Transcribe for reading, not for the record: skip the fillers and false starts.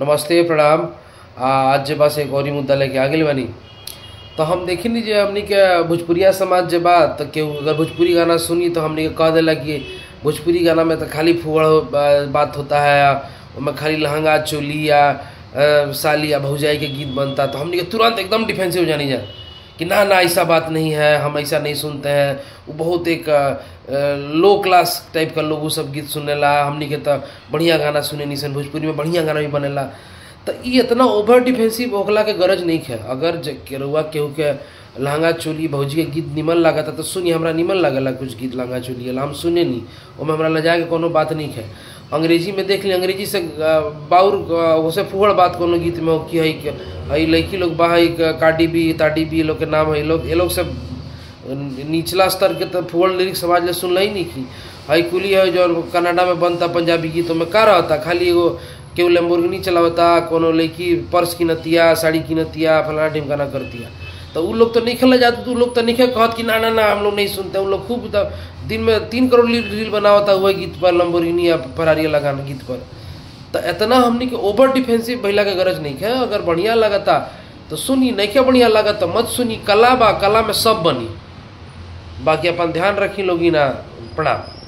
नमस्ते प्रणाम। आज जे बस एक और मुद्दा लेके आ गए बानी। तो हम देखी नी जे हमनी के भोजपुरिया समाज जे बात तो केहू अगर भोजपुरी गाना सुनी तो हमनी के कह देला कि भोजपुरी गाना में तो खाली फुहड़ बात होता है, उसमें खाली लहंगा चोली या साली या भौजाई के गीत बनता। तो हमनी के तुरंत एकदम डिफेंसिव जानी जाए कि ना ना ऐसा बात नहीं है, हम ऐसा नहीं सुनते हैं। वो बहुत एक लो क्लास टाइप का लोग वो सब गीत सुनेला। हमनी के तो बढ़िया गाना सुने निसन, भोजपुरी में बढ़िया गाना भी बनेला। तो ये इतना ओवर डिफेंसिव होखला के गरज नहीं है। अगर केरुआ केहू के लहंगा चोली भौजी के गीत निमन लागता तो सुनी, हमरा निमन लगेला कुछ गीत लहंगा चोली हम सुने नहीं, ओमें हमरा लजा के कोनो बात नहीं है। अंग्रेजी में देख ली, अंग्रेजी से बाउर उसे फुहड़ बात कोनो गीत में हो कि है लड़की लोग बाहर कार्डी बी लोग के नाम है, ये लोग सब निचला स्तर के तो फुहड़ लिरिक समाज ले सुनल ही नहीं की। हई कुली है जो कनाडा में बनता पंजाबी गीतों में का रहता, खाली एगो केहू लैम्बोर्गिनी चलावता, कोनो लड़की पर्स कीनतिया, साड़ी कीनतिया, फलाना ढिमकाना करतिया। तो उ लोग तो नहीं खेला जाते, तो उ लोग तो नहीं कहत कि ना ना ना हम लोग नहीं सुनते। उन लोग खूब दिन में 3 करोड़ रील बनावता हुआ गीत पर, लैम्बोर्गिनी या फरारी लगाना गीत पर। तो इतना हमने के ओवर डिफेंसिव भइला के गरज नहीं है। अगर बढ़िया लगता तो सुनी, नहीं क्या बढ़िया लगा तो मत सुनी। कला बा, कला में सब बनी। बाकी अपन ध्यान रखी लोगी ना। प्रणाम।